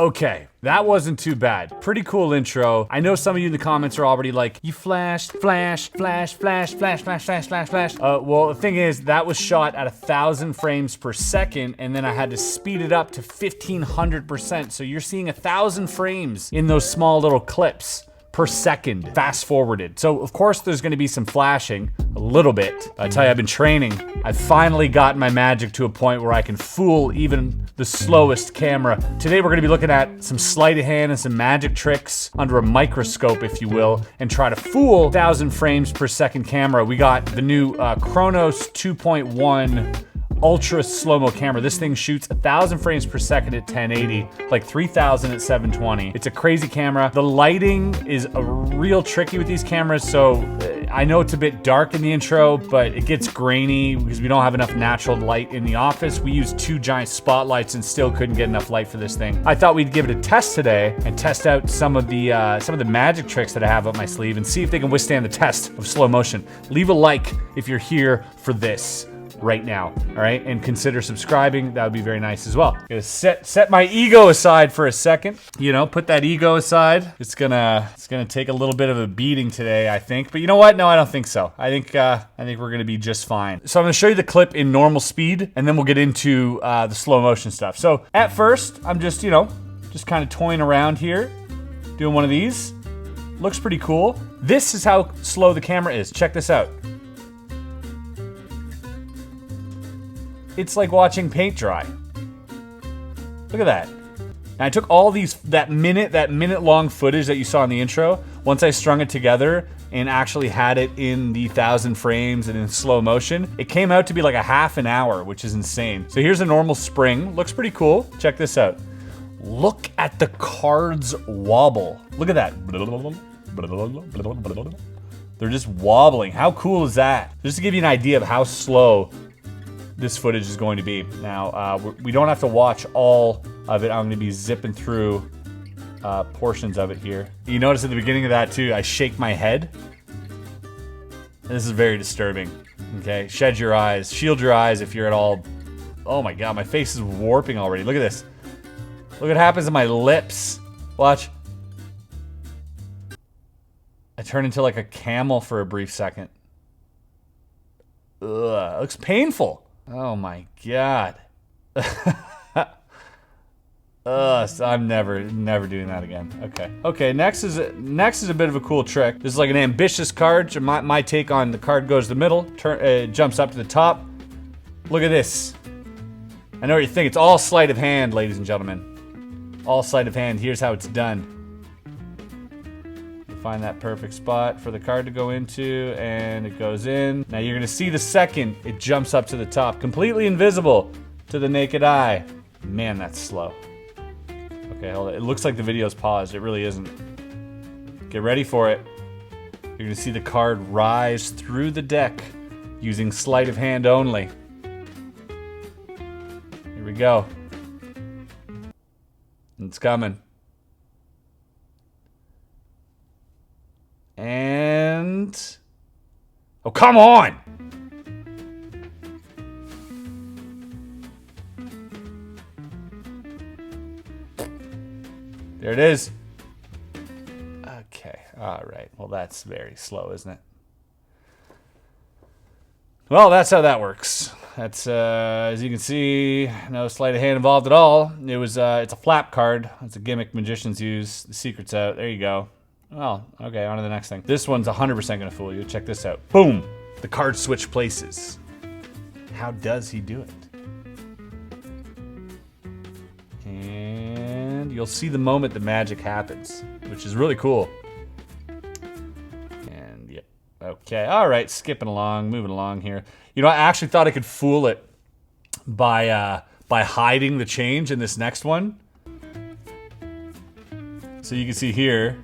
Okay, that wasn't too bad. Pretty cool intro. I know some of you in the comments are already like, you flashed, flash, flash, flash, flash, flash, flash, flash, flash. Well, the thing is, that was shot at 1,000 frames per second, and then I had to speed it up to 1,500%. So you're seeing 1,000 frames in those small little clips per second, fast forwarded. So of course there's gonna be some flashing, a little bit. I tell you, I've been training. I've finally gotten my magic to a point where I can fool even the slowest camera. Today we're gonna be looking at some sleight of hand and some magic tricks under a microscope, if you will, and try to fool 1,000 frames per second camera. We got the new Chronos 2.1 ultra slow-mo camera. This thing shoots 1,000 frames per second at 1080, like 3,000 at 720. It's a crazy camera. The lighting is real tricky with these cameras, so I know it's a bit dark in the intro, but it gets grainy because we don't have enough natural light in the office. We used 2 giant spotlights and still couldn't get enough light for this thing. I thought we'd give it a test today and test out some of the magic tricks that I have up my sleeve and see if they can withstand the test of slow motion. Leave a like if you're here for this right now, all right? And consider subscribing. That would be very nice as well. Gonna set my ego aside for a second. You know, put that ego aside. It's gonna take a little bit of a beating today, I think. But you know what? No, I don't think so. I think we're gonna be just fine. So I'm gonna show you the clip in normal speed, and then we'll get into the slow motion stuff. So at first, I'm just kind of toying around here, doing one of these. Looks pretty cool. This is how slow the camera is. Check this out. It's like watching paint dry. Look at that. And I took all that minute long footage that you saw in the intro. Once I strung it together and actually had it in the 1,000 frames and in slow motion, it came out to be like a half an hour, which is insane. So here's a normal spring. Looks pretty cool. Check this out. Look at the cards wobble. Look at that. They're just wobbling. How cool is that? Just to give you an idea of how slow this footage is going to be. Now, we don't have to watch all of it. I'm gonna be zipping through portions of it here. You notice at the beginning of that too, I shake my head. This is very disturbing, okay? Shed your eyes, shield your eyes if you're at all, oh my God, my face is warping already. Look at this. Look what happens to my lips. Watch. I turn into like a camel for a brief second. Ugh, it looks painful. Oh my God. So I'm never doing that again. Okay, next is a bit of a cool trick. This is like an ambitious card. My take on the card goes to the middle, jumps up to the top. Look at this. I know what you think. It's all sleight of hand, ladies and gentlemen. All sleight of hand. Here's how it's done. Find that perfect spot for the card to go into, and it goes in. Now you're gonna see the second it jumps up to the top, completely invisible to the naked eye. Man, that's slow. Okay, hold it. It looks like the video's paused. It really isn't. Get ready for it. You're gonna see the card rise through the deck using sleight of hand only. Here we go. It's coming. And... oh, come on! There it is. Okay, all right. Well, that's very slow, isn't it? Well, that's how that works. That's, as you can see, no sleight of hand involved at all. It's a flap card. It's a gimmick magicians use. The secret's out. There you go. Well, okay, on to the next thing. This one's 100% gonna fool you. Check this out. Boom! The cards switch places. How does he do it? And you'll see the moment the magic happens, which is really cool. And yeah, okay, all right, skipping along, moving along here. You know, I actually thought I could fool it by hiding the change in this next one. So you can see here.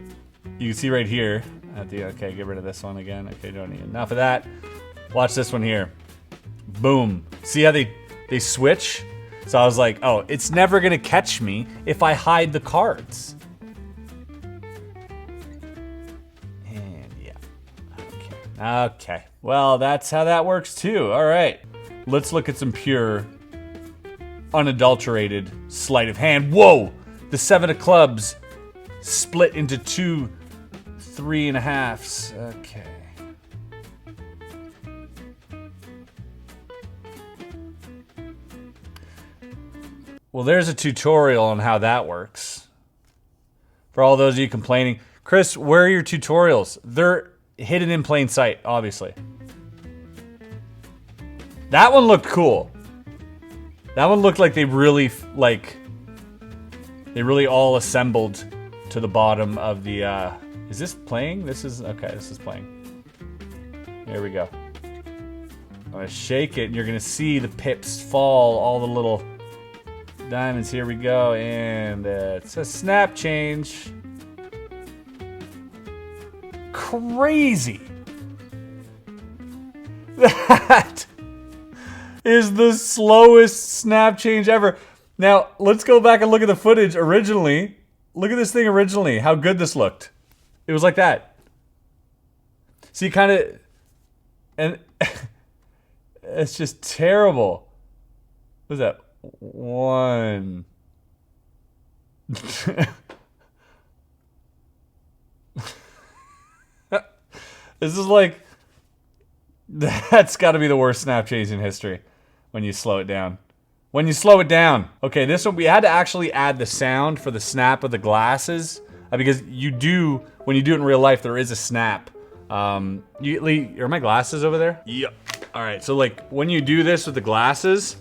You can see right here okay, get rid of this one again. Okay, don't need enough of that. Watch this one here. Boom. See how they switch? So I was like, oh, it's never gonna catch me if I hide the cards. And yeah, okay. Well, that's how that works too. All right, let's look at some pure, unadulterated sleight of hand. Whoa, the 7 of clubs split into 2 3.5s. Okay. Well, there's a tutorial on how that works. For all those of you complaining, Chris, where are your tutorials? They're hidden in plain sight, obviously. That one looked cool. That one looked like they really, they really all assembled to the bottom of the, is this playing? This is, okay, this is playing. There we go. I'm gonna shake it and you're gonna see the pips fall, all the little diamonds. Here we go, and it's a snap change. Crazy. That is the slowest snap change ever. Now, let's go back and look at the footage originally. Look at this thing originally, how good this looked. It was like that. See, kind of, and it's just terrible. What is that? 1. This is like, that's got to be the worst snap change in history when you slow it down. When you slow it down. Okay, this one, we had to actually add the sound for the snap of the glasses because you do, when you do it in real life, there is a snap. Are my glasses over there? Yep. All right, so like when you do this with the glasses,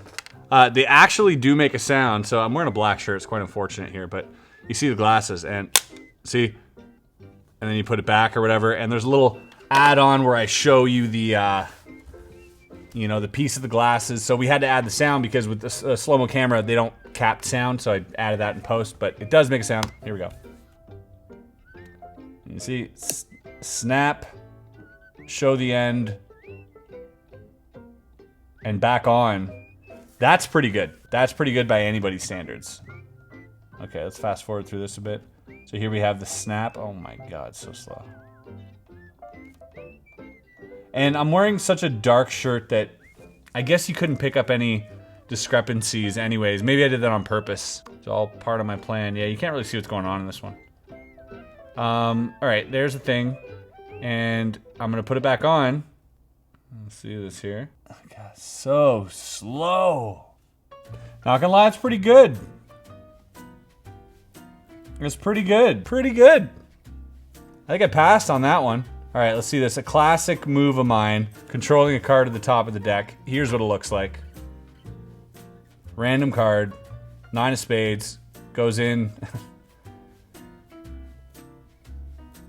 they actually do make a sound. So I'm wearing a black shirt. It's quite unfortunate here, but you see the glasses and see, and then you put it back or whatever. And there's a little add-on where I show you the, you know, the piece of the glasses. So we had to add the sound because with the slow-mo camera, they don't cap sound. So I added that in post, but it does make a sound. Here we go. You see, snap, show the end, and back on. That's pretty good. That's pretty good by anybody's standards. Okay, let's fast forward through this a bit. So here we have the snap. Oh my God, so slow. And I'm wearing such a dark shirt that I guess you couldn't pick up any discrepancies anyways. Maybe I did that on purpose. It's all part of my plan. Yeah, you can't really see what's going on in this one. All right, there's the thing. And I'm gonna put it back on. Let's see this here. Oh God, so slow. Not gonna lie, it's pretty good. It's pretty good. Pretty good. I think I passed on that one. All right, let's see this. A classic move of mine, controlling a card at the top of the deck. Here's what it looks like. Random card, 9 of spades, goes in.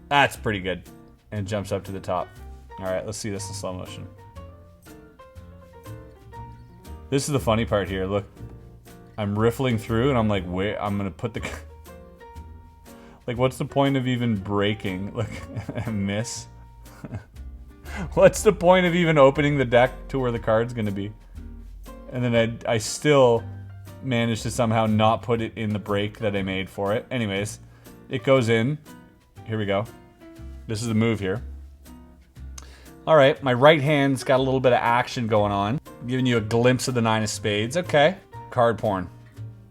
That's pretty good. And jumps up to the top. All right, let's see this in slow motion. This is the funny part here. Look, I'm riffling through and I'm like, wait, I'm gonna put the... Like, what's the point of even breaking? Look, I miss. What's the point of even opening the deck to where the card's gonna be? And then I still managed to somehow not put it in the break that I made for it. Anyways, it goes in. Here we go. This is the move here. All right, my right hand's got a little bit of action going on. I'm giving you a glimpse of the 9 of spades. Okay. Card porn.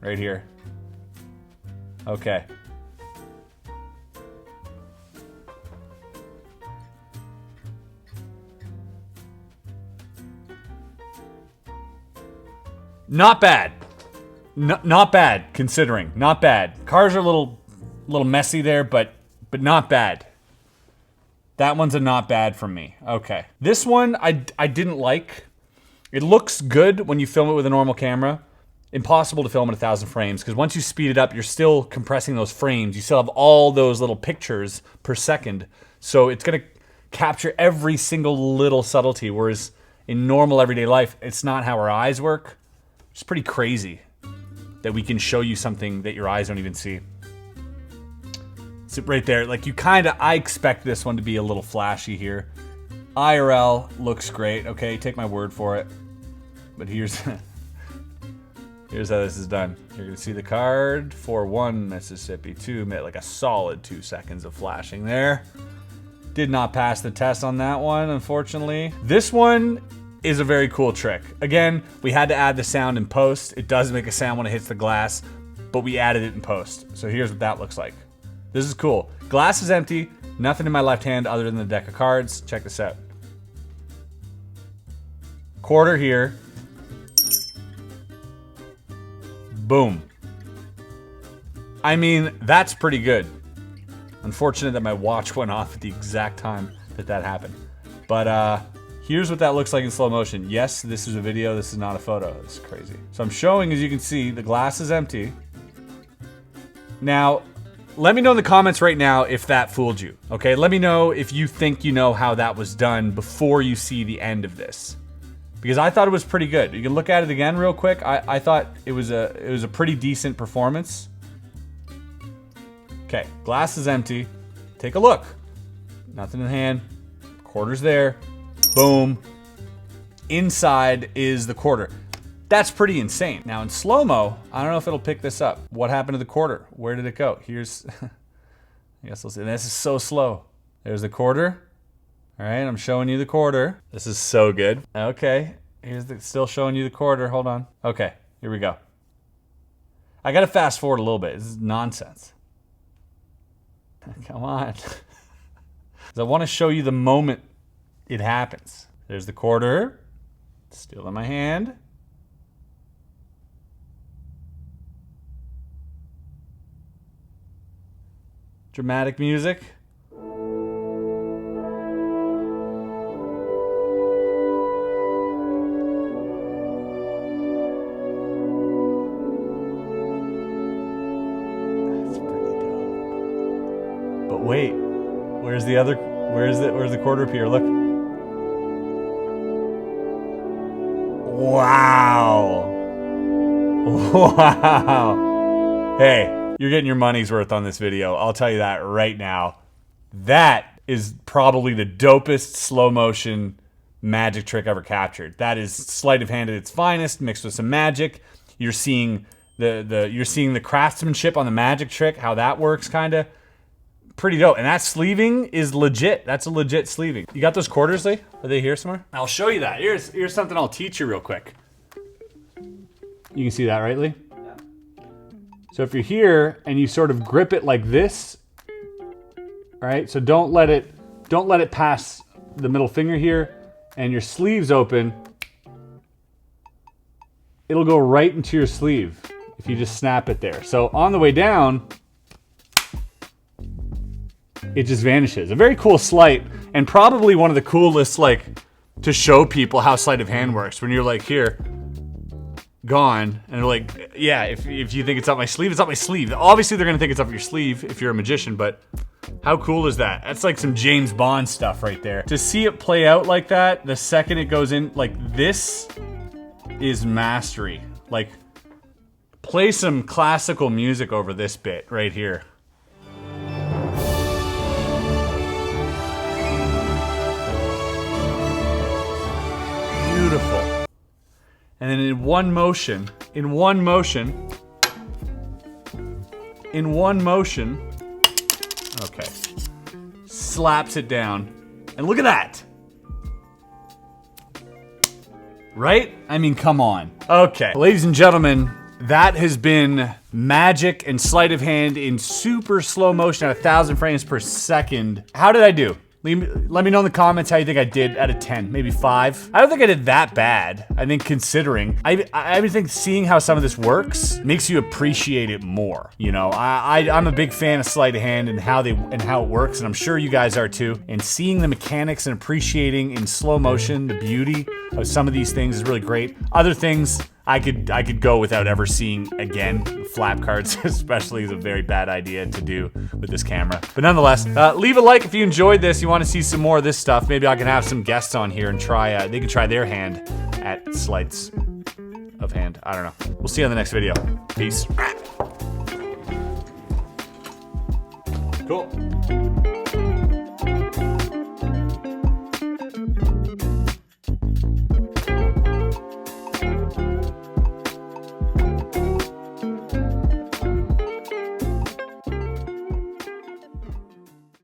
Right here. Okay. Not bad. Not bad, considering. Not bad. Cards are a little messy there, but not bad. That one's a not bad from me. Okay. This one I didn't like. It looks good when you film it with a normal camera. Impossible to film at 1,000 frames because once you speed it up, you're still compressing those frames. You still have all those little pictures per second. So it's going to capture every single little subtlety, whereas in normal everyday life, it's not how our eyes work. It's pretty crazy that we can show you something that your eyes don't even see. So right there, like I expect this one to be a little flashy here. IRL looks great, okay, take my word for it. But here's how this is done. You're gonna see the card for 1 Mississippi, 2, like a solid 2 seconds of flashing there. Did not pass the test on that one, unfortunately. This one is a very cool trick. Again, we had to add the sound in post. It does make a sound when it hits the glass. but we added it in post. So here's what that looks like. This is cool. Glass is empty, nothing in my left hand other than the deck of cards. Check this out. Quarter here. Boom. I mean, that's pretty good. Unfortunate that my watch went off at the exact time that that happened. But here's what that looks like in slow motion. Yes, this is a video, this is not a photo. This is crazy. So I'm showing, as you can see, the glass is empty. Now, let me know in the comments right now if that fooled you, okay? Let me know if you think you know how that was done before you see the end of this. Because I thought it was pretty good. You can look at it again real quick. I thought it was a pretty decent performance. Okay, glass is empty. Take a look. Nothing in hand. Quarter's there. Boom. Inside is the quarter. That's pretty insane. Now in slow-mo, I don't know if it'll pick this up. What happened to the quarter? Where did it go? Here's, I guess we'll see. This is so slow. There's the quarter. All right, I'm showing you the quarter. This is so good. Okay, still showing you the quarter. Hold on. Okay, here we go. I gotta fast forward a little bit. This is nonsense. Come on. 'Cause I want to show you the moment it happens. There's the quarter. Still in my hand. Dramatic music. But wait, where's the quarter appear? Look. Wow. Wow. Hey, you're getting your money's worth on this video. I'll tell you that right now. That is probably the dopest slow motion magic trick ever captured. That is sleight of hand at its finest, mixed with some magic. You're seeing the craftsmanship on the magic trick, how that works kinda. Pretty dope. And that sleeving is legit. That's a legit sleeving. You got those quarters, Lee? Are they here somewhere? I'll show you that. Here's something I'll teach you real quick. You can see that, right, Lee? Yeah. So if you're here and you sort of grip it like this, right? So don't let it pass the middle finger here, and your sleeve's open. It'll go right into your sleeve if you just snap it there. So on the way down, it just vanishes. A very cool sleight, and probably one of the coolest, like, to show people how sleight of hand works. When you're like, here, gone, and they're like, yeah, if you think it's up my sleeve, it's up my sleeve. Obviously, they're gonna think it's up your sleeve if you're a magician, but how cool is that? That's like some James Bond stuff right there. To see it play out like that, the second it goes in, like, this is mastery. Like, play some classical music over this bit right here. Beautiful. And then in one motion, okay, slaps it down. And look at that. Right? I mean, come on. Okay, ladies and gentlemen, that has been magic and sleight of hand in super slow motion at 1,000 frames per second. How did I do? Let me know in the comments how you think I did out of 10, maybe 5. I don't think I did that bad. I think considering, I would think seeing how some of this works makes you appreciate it more. You know, I'm a big fan of sleight of hand and how it works, and I'm sure you guys are too. And seeing the mechanics and appreciating in slow motion the beauty of some of these things is really great. Other things I could go without ever seeing again. Flap cards especially is a very bad idea to do with this camera. But nonetheless, leave a like if you enjoyed this. You want to see some more of this stuff. Maybe I can have some guests on here and try. They can try their hand at sleights of hand. I don't know. We'll see you on the next video. Peace. Cool.